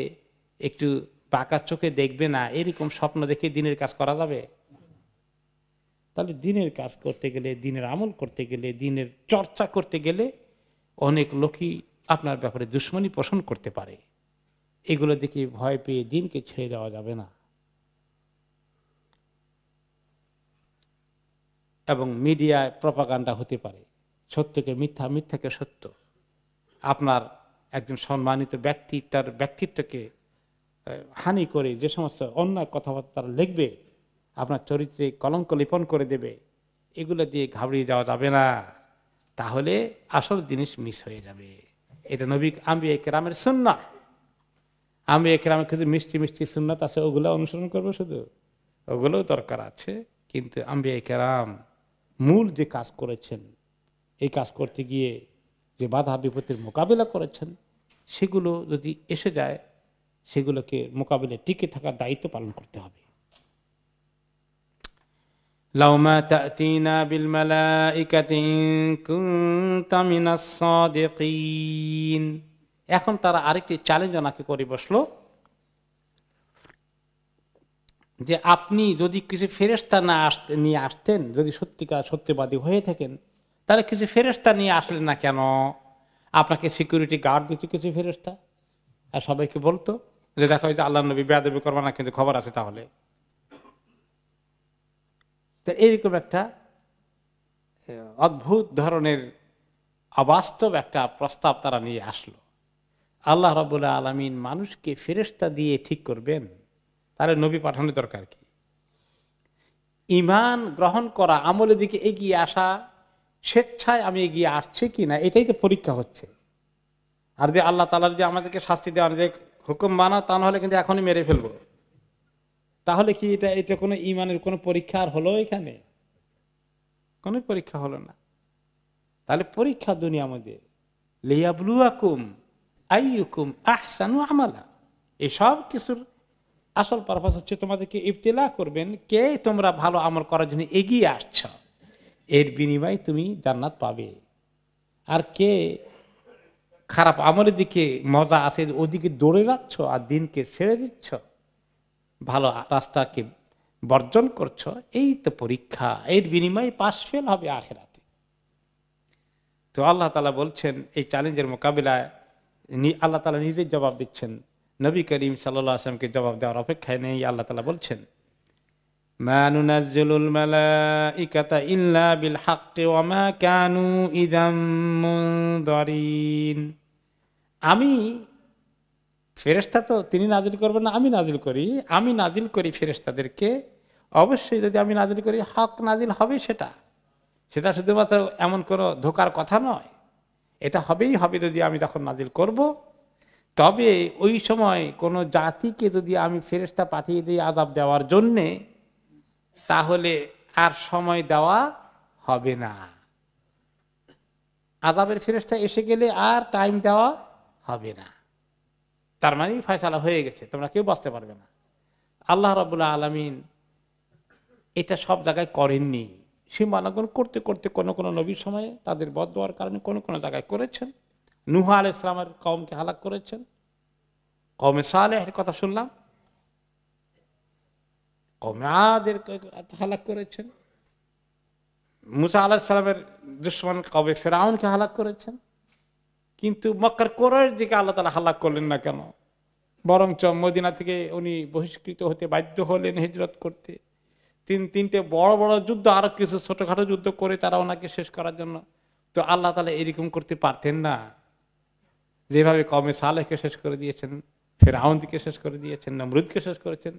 একটু বাঁকা চোখে দেখবে না, এরকম স্বপ্ন দেখে দ্বীনের কাজ করা যাবে? তাহলে দ্বীনের কাজ করতে গেলে, দ্বীনের আমল করতে গেলে, দ্বীনের চর্চা করতে গেলে অনেক লোকই আপনার ব্যাপারে দুশ্মনী পোষণ করতে পারে। এগুলো দেখে ভয় পেয়ে দ্বীনকে ছেড়ে দেওয়া যাবে না। এবং মিডিয়ায় প্রপাগান্ডা হতে পারে, সত্যকে মিথ্যা, মিথ্যাকে সত্য। আপনার একজন সম্মানিত ব্যক্তি তার ব্যক্তিত্বকে হানি করে যে সমস্ত অন্যায় কথাবার্তা তারা লিখবে, আপনার চরিত্রে কলঙ্ক লেপন করে দেবে, এগুলো দিয়ে ঘাবড়িয়ে যাওয়া যাবে না, তাহলে আসল জিনিস মিস হয়ে যাবে। এটা নবী আম্বিয়া কেরামের সুন্নাহ। আম্বিয়া কেরামের কিছু মিষ্টি মিষ্টি সুন্নাত আছে, ওগুলো অনুসরণ করবো, শুধু ওগুলোও দরকার আছে। কিন্তু আম্বিয়া কেরাম মূল যে কাজ করেছেন, এই কাজ করতে গিয়ে যে বাধা বিপত্তির মোকাবিলা করেছেন, সেগুলো যদি এসে যায়, সেগুলোকে মোকাবিলায় টিকে থাকার দায়িত্ব পালন করতে হবে। লাউমা তা'তিনা বিল মালাইকাতি ইন কুনতা মিনাস সাদিকিন। এখন তারা আরেকটি চ্যালেঞ্জ ওনাকে করে বসলো যে আপনি যদি কিছু ফেরেশতা না নিয়ে আসতেন, যদি সত্যিকার সত্যবাদী হয়ে থাকেন, তাহলে কিছু ফেরেশতা নিয়ে আসলেন না কেন? আপনাকে সিকিউরিটি গার্ড দিত কিছু ফেরেশতা, আর সবাইকে বলতো যে দেখো যে আল্লাহ নবী বেয়াদবি করবে না, কিন্তু খবর আছে। তাহলে তো এইরকম একটা অদ্ভুত ধরনের অবাস্তব একটা প্রস্তাব তারা নিয়ে আসলো। আল্লাহ রাব্বুল আলামিন মানুষকে ফেরেশতা দিয়ে ঠিক করবেন, তাহলে নবী পাঠানোর দরকার কি? ঈমান গ্রহণ করা, আমলের দিকে এগিয়ে আসা, স্বেচ্ছায় আমি এগিয়ে আসছি কিনা, এটাই তো পরীক্ষা হচ্ছে। আর যে আল্লাহ তাআলা যদি আমাদেরকে শাস্তি দেওয়ার যে হুকুম মানা, তা না হলে কিন্তু এখনই মেরে ফেলবো, তাহলে কি এটা কোনো ঈমানের কোনো পরীক্ষা আর হলো? এখানে কোনো পরীক্ষা হলো না। তাহলে পরীক্ষা দুনিয়া মধ্যে, লিয়াবলুয়াকুম আইয়ুকুম আহসানু আমালা, এসব কিছুর আসল পারপাস হচ্ছে তোমাদেরকে ইবতিলা করবেন, কে তোমরা ভালো আমল করার জন্য এগিয়ে আসছ, এর বিনিময়ে তুমি জান্নাত পাবে। আর কে খারাপ আমলের দিকে মজা আছে, ওদিকে দৌড়ে যাচ্ছ আর দিনকে ছেড়ে দিচ্ছ, ভালো রাস্তাকে বর্জন করছ, এই তো পরীক্ষা, এর বিনিময়ে পাশ ফেল হবে আখিরাতে। তো আল্লাহ তাআলা বলছেন এই চ্যালেঞ্জের মোকাবিলায় আল্লাহ তাআলা নিজেই জবাব দিচ্ছেন, নবী করিম সাল্লাল্লাহু আলাইহি ওয়াসাল্লামকে জবাব দেওয়ার অপেক্ষায় নেই। আল্লাহ তাআলা বলছেন, মা নুনাজ্জিলুল মালাইকাতা ইল্লা বিল হাক্কি ওয়া মা কানু ইযাম মুনযারিন। আমি ফেরেশতা তো তিনি নাজিল করবেন না, আমি নাজিল করি। আমি নাজিল করি ফেরেশতাদেরকে, অবশ্যই যদি আমি নাজিল করি হক নাজিল হবে। সেটা শুধুমাত্র এমন কোনো ধোকার কথা নয়, এটা হবেই হবে যদি আমি তখন নাজিল করব। তবে ওই সময় কোন জাতিকে যদি আমি ফেরেশতা পাঠিয়ে দিই আযাব দেওয়ার জন্যে, তাহলে আর সময় দেওয়া হবে না। আযাবের ফেরেশতা এসে গেলে আর টাইম দেওয়া হবে না। তার মানে ফয়সালা হয়ে গেছে, তোমরা কেউ বাঁচতে পারবে না। আল্লাহ রাব্বুল আলামিন এটা সব জায়গায় করেননি। সীমালঙ্ঘন করতে করতে কোনো কোনো নবীর সময়ে তাদের বদদোয়ার কারণে কোনো কোনো জায়গায় করেছেন। নূহ আলাইহিস সালামের কওমকে হালাক করেছেন, কওমে সালেহের কথা শুনলাম, কওমে আদের হালাক করেছেন, মুসা আলাইহিস সালামের দুশমন কওমে ফিরআউনকে হালাক করেছেন। কিন্তু মক্কার কুরাইশের দিকে আল্লাহ তাআলা হালাক করলেন না কেন? বরঞ্চ মদিনা থেকে উনি বহিষ্কৃত হতে বাধ্য হলেন হিজরত করতে। তিনটে বড় বড় যুদ্ধ, আরো কিছু ছোটখাটো যুদ্ধ করে তারা ওনাকে শেষ করার জন্য। তো আল্লাহ তাআলা এরকম করতে পারতেন না? যেভাবে কওমে সালেহকে শেষ করে দিয়েছেন, ফিরআউনকে শেষ করে দিয়েছেন, নমরুদকে শেষ করেছেন,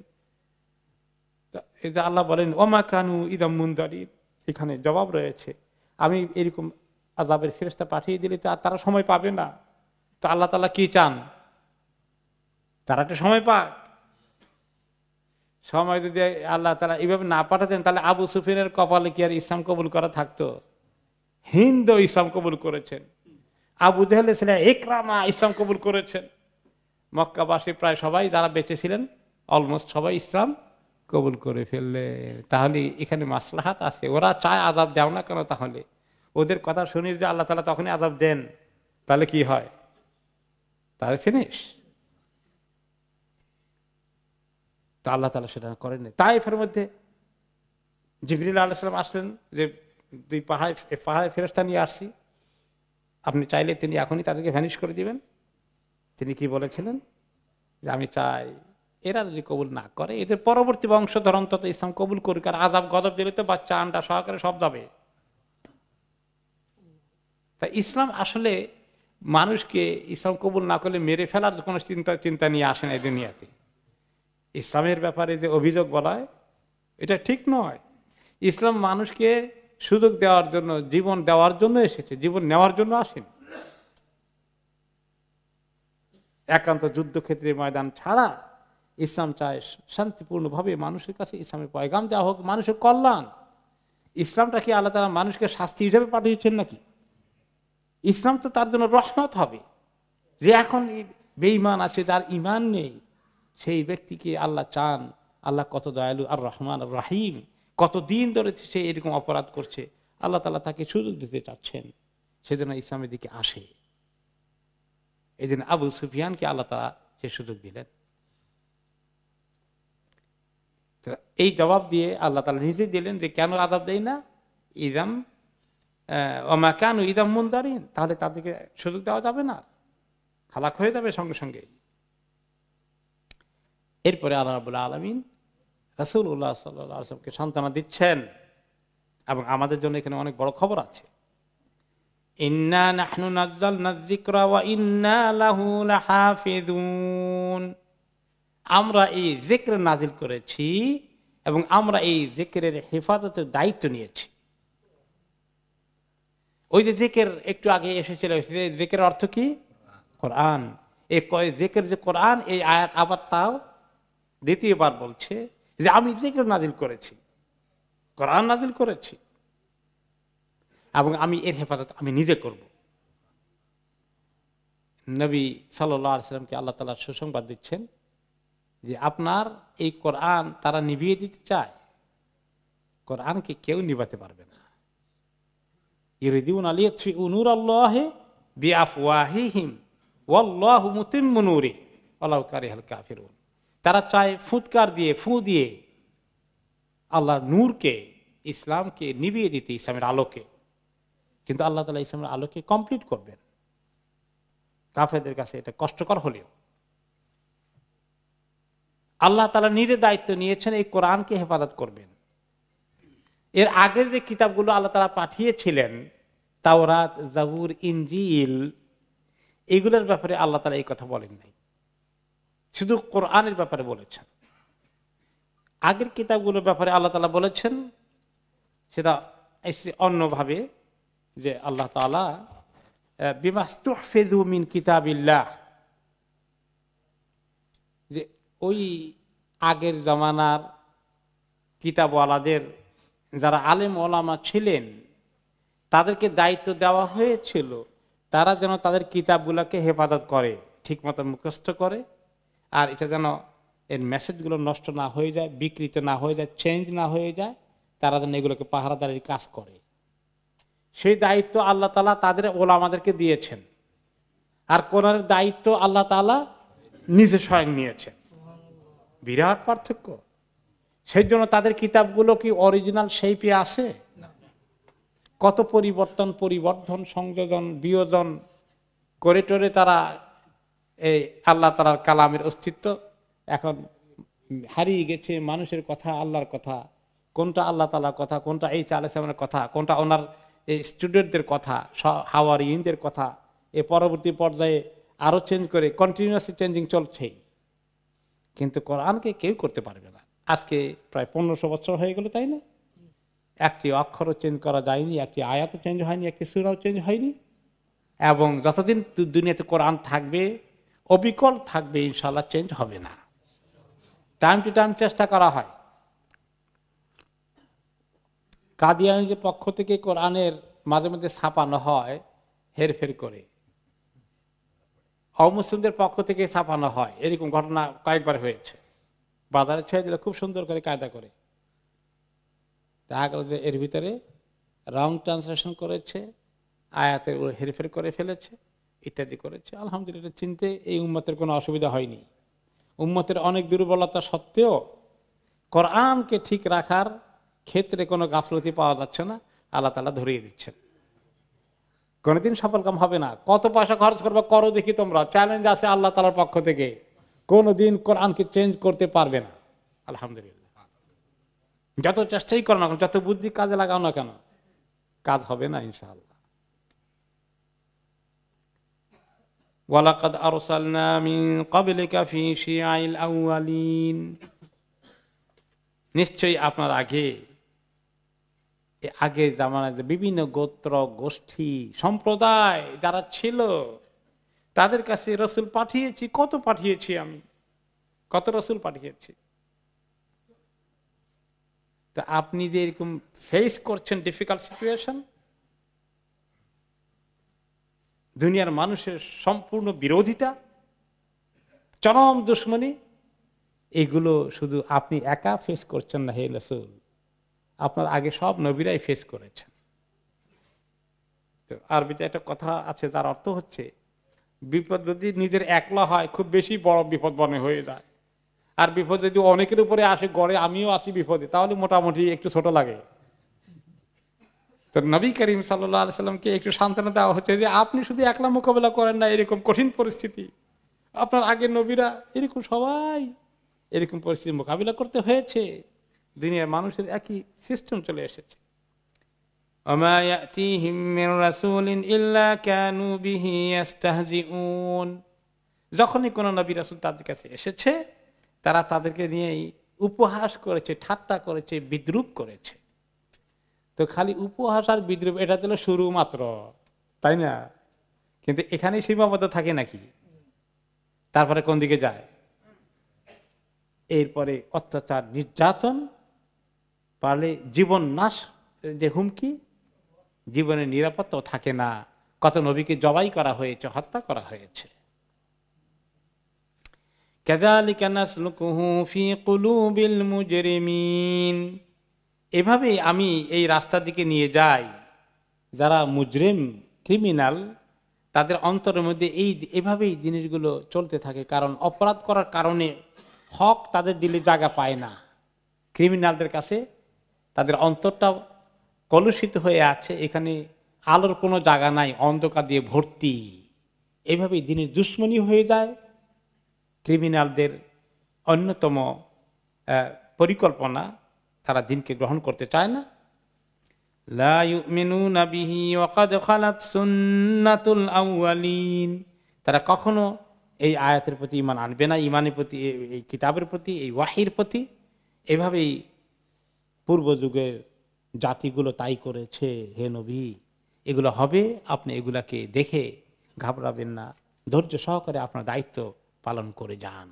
এই যে আল্লাহ বলেন ওমা কানু ইদাম মুনদারিন, এখানে জবাব রয়েছে, আমি এরকম আযাবের ফেরেশতা পাঠিয়ে দিলে তো আর তারা সময় পাবে না। তো আল্লাহ তাআলা কি চান? তারা একটা সময় পাক। সময় যদি আল্লাহ তাআলা এইভাবে না পাঠাতেন তাহলে আবু সুফিয়ানের কপালে কি আর ইসলাম কবুল করা থাকতো? হিন্দ ইসলাম কবুল করেছেন, আবু জেহেলের ছেলে ইকরামা ইসলাম কবুল করেছেন, মক্কাবাসী প্রায় সবাই যারা বেঁচে ছিলেন অলমোস্ট সবাই ইসলাম কবুল করে ফেললে। তাহলে এখানে মাসলাহাত আছে। ওরা চায় আযাব দাও না কেন? তাহলে ওদের কথা শুনি যে আল্লাহ তাআলা তখনই আযাব দেন, তাহলে কি হয়? তাহলে ফিনিশ। তা আল্লাহ তাআলা সেটা করেননি। তাইফের মধ্যে জিবরিল আলাইহিস সালাম আসলেন যে দুই পাহাড়ে ফেরেশতা নিয়ে আসছি, আপনি চাইলে তিনি এখনই তাদেরকে ভ্যানিশ করে দিবেন। তিনি কি বলেছিলেন? যে আমি চাই এরা যদি কবুল না করে এদের পরবর্তী বংশধর অন্তত ইসলাম কবুল করুক, আর আযাব গজব দিলে তো বাচ্চা আন্ডা সহকারে সব যাবে। তা ইসলাম আসলে মানুষকে ইসলাম কবুল না করলে মেরে ফেলার কোনো চিন্তা নিয়ে আসে না এই দুনিয়াতে। ইসলামের ব্যাপারে যে অভিযোগ বলা হয় এটা ঠিক নয়। ইসলাম মানুষকে সুযোগ দেওয়ার জন্য, জীবন দেওয়ার জন্য এসেছে, জীবন নেওয়ার জন্য আসেনি। একান্ত যুদ্ধক্ষেত্রের ময়দান ছাড়া ইসলাম চায় শান্তিপূর্ণভাবে মানুষের কাছে ইসলামের পয়গাম দেওয়া হোক, মানুষের কল্যাণ। ইসলামটা কি আল্লাহ তাআলা মানুষকে শাস্তি হিসেবে পাঠিয়েছেন নাকি? ইসলাম তো তার জন্য রহমত হবে। যে এখন বেঈমান আছে, যার ঈমান নেই, সেই ব্যক্তিকে আল্লাহ চান, আল্লাহ কত দয়ালু আর রহমান আর রাহিম, কতদিন ধরে সে এরকম অপরাধ করছে, আল্লাহ তাআলা তাকে সুযোগ দিতে চাচ্ছেন, সেজন্য ইসলামের দিকে আসে। এই জন্য আবু সুফিয়ানকে আল্লাহ তাআলা সে সুযোগ দিলেন। তো এই জবাব দিয়ে আল্লাহ তাআলা নিজে দিলেন যে কেন আযাব দেয় না, ইদাম ওমা কানু ইদাম মুনদারিন, তাহলে তাদেরকে সুযোগ দেওয়া যাবে না, হালাক হয়ে যাবে সঙ্গে সঙ্গে। এরপরে আল্লাহ রাব্বুল আলামিন রাসূলুল্লাহ সাল্লাল্লাহু আলাইহি ওয়াসাল্লামকে সান্ত্বনা দিচ্ছেন, এবং আমাদের জন্য এখানে অনেক বড় খবর আছে। ইন্না নাহনু নাযালনা যিকরা ওয়া ইন্না লাহু লাহাফিযুন, আমরা এই যিকর নাজিল করেছি এবং আমরা এই যিকরের হেফাজতের দায়িত্ব নিয়েছি। ওই যে যিকর একটু আগে এসেছিল, যিকরের অর্থ কি? কোরআন। এই যিকর যে কোরআন, এই আয়াত আবার তাও দ্বিতীয়বার বলছে যে আমি যিকর নাজিল করেছি, কোরআন নাজিল করেছি, এবং আমি এর হেফাজত আমি নিজে করব। নবী সাল্লাল্লাহু আলাইহি ওয়াসাল্লামকে আল্লাহ তাআলা সুসংবাদ দিচ্ছেন যে আপনার এই কোরআন তারা নিভিয়ে দিতে চায়, কোরআনকে কেউ নিভাতে পারবে না। ইউরিদুনা লিয়াতফিউ নূরাল্লাহি বিআফওয়াহিহিম ওয়াল্লাহু মুতিম্মু নূরিহি ওয়ালাউ কারিহাল কাফিরুন। তারা চায় ফুৎকার দিয়ে, ফু দিয়ে আল্লাহর নূরকে, ইসলামকে নিভিয়ে দিতে, ইসলামের আলোকে। কিন্তু আল্লাহ তাআলা ইসলামের আলোকে কমপ্লিট করবেন। কাফেরদের কাছে এটা কষ্টকর হলেও আল্লাহ তাআলা নিজে দায়িত্ব নিয়েছেন এই কোরআনকে হেফাজত করবেন। এর আগের যে কিতাবগুলো আল্লাহ তাআলা পাঠিয়েছিলেন, তাওরাত, জাবুর, ইনজিল, এগুলোর ব্যাপারে আল্লাহ তাআলা এই কথা বলেন নাই, শুধু কোরআনের ব্যাপারে বলেছেন। আগের কিতাবগুলোর ব্যাপারে আল্লাহ তাআলা বলেছেন সেটা অন্যভাবে, যে আল্লাহ তাআলা বিমাস্তুহফিযু মিন কিতাবিল্লাহ, যে ওই আগের জমানার কিতাবওয়ালাদের যারা আলেম ওলামা ছিলেন তাদেরকে দায়িত্ব দেওয়া হয়েছিল তারা যেন তাদের কিতাবগুলোকে হেফাজত করে, ঠিক মতো মুখস্থ করে, আর এটা যেন এর মেসেজগুলো নষ্ট না হয়ে যায়, বিকৃত না হয়ে যায়, চেঞ্জ না হয়ে যায়, তারা যেন এগুলোকে পাহারাদারির কাজ করে। সেই দায়িত্ব আল্লাহ তাআলা তাদের ওলামাদেরকে দিয়েছেন, আর কোরআনের দায়িত্ব আল্লাহ তাআলা নিজে স্বয়ং নিয়েছেন। বিরাট পার্থক্য। সেই জন্য তাদের কিতাবগুলো কি অরিজিনাল শেপে আছে? কত পরিবর্ধন, সংযোজন, বিয়োজন করে টোরে তারা এই আল্লাহ তাআলার কালামের অস্তিত্ব এখন হারিয়ে গেছে। মানুষের কথা, আল্লাহর কথা, কোনটা আল্লাহ তাআলার কথা, কোনটা ঈসা আলাইহিস সালামের কথা, কোনটা ওনার স্টুডেন্টদের কথা, হাওয়ারিয়িনদের কথা, এ পরবর্তী পর্যায়ে আরো চেঞ্জ করে কন্টিনিউয়াসলি চেঞ্জিং চলছেই। কিন্তু কোরআনকে কেউ করতে পারবে না। আজকে প্রায় 1500 বছর হয়ে গেল, তাই না? একটি অক্ষরও চেঞ্জ করা যায়নি, একটি আয়াতও চেঞ্জ হয়নি, একটি সূরাও চেঞ্জ হয়নি। এবং যতদিন দুনিয়াতে কোরআন থাকবে, অবিকল থাকবে, ইনশাআল্লাহ চেঞ্জ হবে না। টাইম টু টাইম চেষ্টা করা হয়। কাদিয়ানীদের পক্ষ থেকে কোরআনের মাঝে মধ্যে ছাপানো হয় হেরফের করে, অমুসলিমদের পক্ষ থেকে ছাপানো হয়, এরকম ঘটনা কয়েকবার হয়েছে। বাজারে ছেড়ে দিলে খুব সুন্দর করে কায়দা করে দেখা গেল যে এর ভিতরে রং ট্রান্সলেশন করেছে, আয়াতের হেরফের করে ফেলেছে, ইত্যাদি করেছে। আলহামদুলিল্লাহ, চিনতে এই উম্মতের কোনো অসুবিধা হয়নি। উম্মতের অনেক দুর্বলতা সত্ত্বেও কোরআনকে ঠিক রাখার ক্ষেত্রে কোনো গাফলতি পাওয়া যাচ্ছে না, আল্লাহ তাআলা ধরিয়ে দিচ্ছেন। কোনোদিন সফলকাম হবে না। কত পয়সা খরচ করবে করো দেখি, তোমরা চ্যালেঞ্জ আছে আল্লাহ তাআলার পক্ষ থেকে, কোনোদিন কোরআনকে চেঞ্জ করতে পারবে না। আলহামদুলিল্লাহ, যত চেষ্টাই করো না কেন, যত বুদ্ধি কাজে লাগাও না কেন, কাজ হবে না ইনশাআল্লাহ। ওয়ালাকাদ আরসালনা মিন ক্বাবলিকা ফি শিয়াইল আউয়ালিন, নিশ্চয়ই আপনার আগে জামানায় যে বিভিন্ন গোত্র গোষ্ঠী সম্প্রদায় যারা ছিল, তাদের কাছে রসুল পাঠিয়েছি। কত পাঠিয়েছি আমি, কত রসুল পাঠিয়েছি। তো আপনি যে এরকম ফেস করছেন ডিফিকাল্ট সিচুয়েশন, দুনিয়ার মানুষের সম্পূর্ণ বিরোধিতা, চরম দুশ্মনী, এগুলো শুধু আপনি একা ফেস করছেন না হে রাসূল, আপনার আগে সব নবীরাই ফেস করেছেন। তো আরবিতে একটা কথা আছে যার অর্থ হচ্ছে, বিপদ যদি নিজের একলা হয় খুব বেশি বড় বিপদ মনে হয়ে যায়, আর বিপদ যদি অনেকের উপরে আসে, গড়ে আমিও আসি বিপদে, তাহলে মোটামুটি একটু ছোট লাগে। তো নবী করিম সাল্লাল্লাহু আলাইহি সাল্লামকে একটু সান্ত্বনা দেওয়া হচ্ছে যে আপনি শুধু একলা মোকাবেলা করেন না এরকম কঠিন পরিস্থিতি, আপনার আগের নবীরা এরকম সবাই এরকম পরিস্থিতি মোকাবিলা করতে হয়েছে। দুনিয়ার মানুষের একই সিস্টেম চলে এসেছে। ওমা ইয়াতিহিম মির রাসূলিন ইল্লা কানু বিহি ইস্তাহজিউন, যখনই কোন নবী রাসূল তাদের কাছে এসেছে, তারা তাদেরকে নিয়েই উপহাস করেছে, ঠাট্টা করেছে, বিদ্রূপ করেছে। তো খালি উপহাস আর বিদ্রূপ, এটা তো শুরু মাত্র, তাই না? কিন্তু এখানেই সীমাবদ্ধ থাকে নাকি? তারপরে কোন দিকে যায়? এরপরে অত্যাচার, নির্যাতন, পারলে জীবন নাশ, যে হুমকি, জীবনের নিরাপত্তাও থাকে না। কত নবীকে জবাই করা হয়েছে, হত্যা করা হয়েছে। কাযালিকা নাসলুকুহু ফি কুলুবিল মুজরিমিন, এভাবেই আমি এই রাস্তার দিকে নিয়ে যাই যারা মুজরিম, ক্রিমিনাল, তাদের অন্তরের মধ্যে এভাবেই জিনিসগুলো চলতে থাকে। কারণ অপরাধ করার কারণে হক তাদের দিলে জায়গা পায় না। ক্রিমিনালদের কাছে তাদের অন্তরটা কলুষিত হয়ে আছে, এখানে আলোর কোনো জায়গা নাই, অন্ধকার দিয়ে ভর্তি। এইভাবেই দিনের দুশ্মনী হয়ে যায়। ক্রিমিনালদের অন্যতম পরিকল্পনা, তারা দিনকে গ্রহণ করতে চায় না। লা ইউমিনুনা বিহি ওয়া ক্বাদ খালাত সুন্নাতুল আউয়ালিন, তারা কখনো এই আয়াতের প্রতি ঈমান আনবে না, ঈমানের প্রতি, এই কিতাবের প্রতি, এই ওয়াহির প্রতি। এভাবেই পূর্ব যুগের জাতিগুলো তাই করেছে। হে নবী, এগুলো হবে, আপনি এগুলাকে দেখে ঘাবড়াবেন না, ধৈর্য সহকারে আপনার দায়িত্ব পালন করে যান।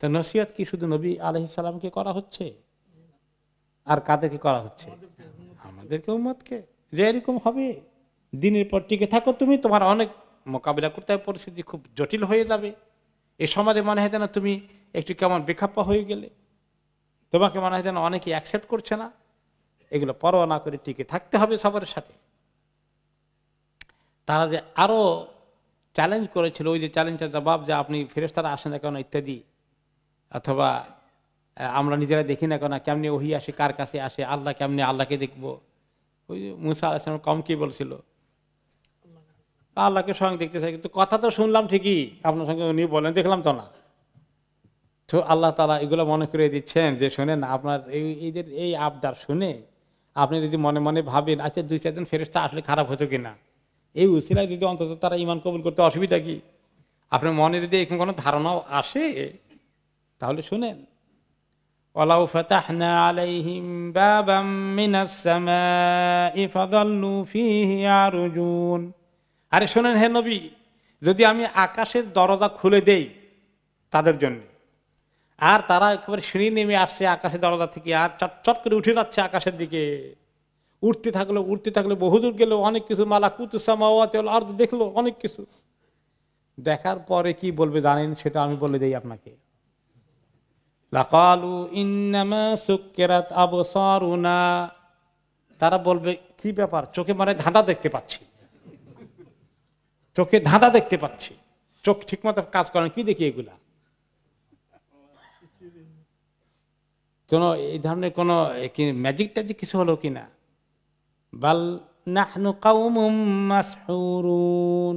তো নসিহত কি শুধু নবী আলাইহিস সালামকে করা হচ্ছে? আর কাদেরকে করা হচ্ছে? আমাদেরকে, উম্মতকে, যে এরকম হবে, দিনের পর টিকে থাকো তুমি, তোমার অনেক মোকাবিলা করতে হবে, পরিস্থিতি খুব জটিল হয়ে যাবে। এই সমাজে মনে হয় যেন তুমি একটু কেমন বেখাপ্পা হয়ে গেলে, তোমাকে মনে হয় যেন অনেকে অ্যাকসেপ্ট করছে না। এগুলো পরোয়া না করে টিকে থাকতে হবে সবার সাথে। তারা যে আরো চ্যালেঞ্জ করেছিল, ওই যে চ্যালেঞ্জের জবাব, যে আপনি ফেরেশতারা আসে না কেন ইত্যাদি, অথবা আমরা নিজেরা দেখি না কেন, কেমনি ওহী আসে, কার কাছে আসে, আল্লাহ কেমনি আল্লাহকে দেখবো। ওই যে মুসা আলাইহিস সালাম কম কি বলছিল, আল্লাহকে স্বয়ং দেখতে চাই, কিন্তু কথা তো শুনলাম ঠিকই, আপনার সঙ্গে উনি বলেন দেখলাম তো না। তো আল্লাহ তাআলা এগুলো মনে করে দিচ্ছেন যে শোনেন, আপনার এইদের এই আবদার শুনে আপনি যদি মনে মনে ভাবেন, আচ্ছা 2-4 জন ফেরেশতা আসলে খারাপ হতো কিনা, এই উসিলায় যদি অন্তত তারা ঈমান কবুল করতে, অসুবিধা কি? আপনার মনে যদি এরকম কোনো ধারণাও আসে, তাহলে শুনেন। ওয়ালাউ ফাতাহনা আলাইহিম বাবাম মিনাস সামাই ফাযাল্লু ফীহি ইয়ারজুন। আরে শুনেন হে নবী, যদি আমি আকাশের দরজা খুলে দেই তাদের জন্য, আর তারা একেবারে সিঁড়ি নেমে আসছে আকাশের দরজা থেকে, আর চট করে উঠে যাচ্ছে আকাশের দিকে, উঠতে থাকলো বহুদূর গেল, অনেক কিছু মালাকুতুস সামাওয়াতি ওয়াল আরদ দেখলো, অনেক কিছু দেখার পরে কি বলবে জানেন? সেটা আমি বলে দেই আপনাকে। লাকালু ইন্নামা সুক্কিরাত আবসারুনা, তারা বলবে কি ব্যাপার, চোখে মানে ধাঁধা দেখতে পাচ্ছি, চোখে ধাঁধা দেখতে পাচ্ছি, চোখ ঠিকমতো কাজ করেন, কি দেখি এগুলা? কোন এই ধরনের কোন ম্যাজিক ট্যাজিক কিছু হলো কিনা? বাল নাহনু কাউমুম মাসহুরুন,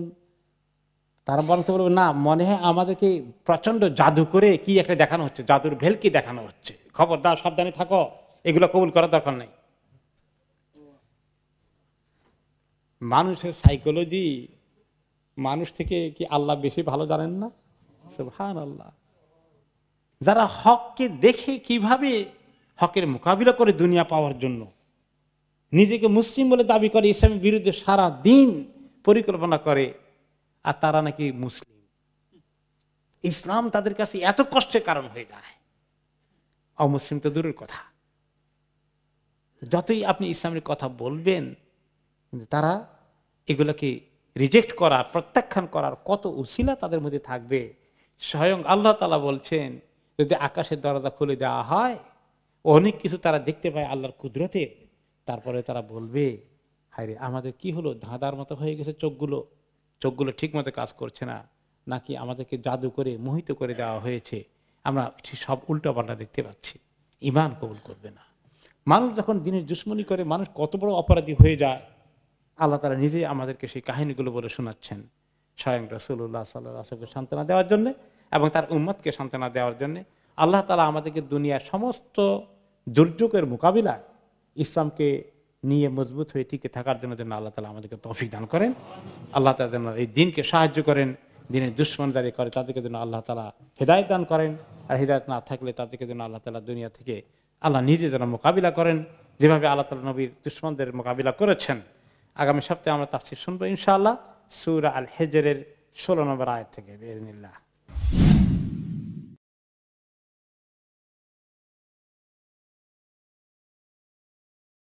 তারা বলতে বলবে না, মনে হয় আমাদেরকে প্রচন্ড জাদু করে কি একটা দেখানো হচ্ছে, জাদুর ভেলকি দেখানো হচ্ছে, খবরদার সাবধানে থাকো, এগুলো কবুল করার দরকার নেই। মানুষের সাইকোলজি, মানুষ থেকে কি আল্লাহ বেশি ভালো জানেন না? সুবহানাল্লাহ। যারা হককে দেখে কিভাবে হকের মোকাবিলা করে দুনিয়া পাওয়ার জন্য নিজেকে মুসলিম বলে দাবি করে, ইসলামের বিরুদ্ধে সারা দিন পরিকল্পনা করে, আর তারা নাকি মুসলিম। ইসলাম তাদের কাছে এত কষ্টের কারণ হয়ে যায়, অমুসলিম তো দূরের কথা। যতই আপনি ইসলামের কথা বলবেন, কিন্তু তারা এগুলোকে রিজেক্ট করার, প্রত্যাখ্যান করার কত উসিলা তাদের মধ্যে থাকবে। স্বয়ং আল্লাহ তাআলা বলছেন, যদি আকাশের দরজা খুলে দেওয়া হয়, অনেক কিছু তারা দেখতে পায় আল্লাহর কুদরতের, তারপরে তারা বলবে হায়রে আমাদের কি হলো, ধাঁধার মতো হয়ে গেছে চোখগুলো ঠিক মতো কাজ করছে না, নাকি আমাদেরকে জাদু করে মোহিত করে দেওয়া হয়েছে, আমরা সব উল্টাপাল্টা দেখতে পাচ্ছি। ঈমান কবুল করবে না। মানুষ যখন দিনের দুশমনি করে, মানুষ কত বড় অপরাধী হয়ে যায়, আল্লাহ তাআলা নিজে আমাদেরকে সেই কাহিনীগুলো বলে শোনাচ্ছেন, স্বয়ং রাসূলুল্লাহ সাল্লাল্লাহু আলাইহি ওয়াসাল্লামকে সান্ত্বনা দেওয়ার জন্য এবং তার উম্মতকে সান্ত্বনা দেওয়ার জন্য। আল্লাহ তাআলা আমাদেরকে দুনিয়ার সমস্ত দুর্যোগের মোকাবিলায় ইসলামকে নিয়ে মজবুত হয়ে টিকে থাকার জন্য আল্লাহ তাআলা আমাদেরকে তৌফিক দান করেন। আল্লাহ তাআলা যেন এই দিনকে সাহায্য করেন, দিনের দুশমন যারা করে তাদেরকে যেন আল্লাহ তাআলা হেদায়েত দান করেন, আর হেদায়েত না থাকলে তাদেরকে যেন আল্লাহ তাআলা দুনিয়া থেকে আল্লাহ নিজে যেন মোকাবিলা করেন, যেভাবে আল্লাহ তাআলা নবীর দুশমনদের মোকাবিলা করেছেন। আগামী সপ্তাহে আমরা তাফসীর শুনবো ইনশাআল্লাহ, সূরা আল হিজরের 16 নম্বর আয়াত থেকে বিইজনিল্লাহ।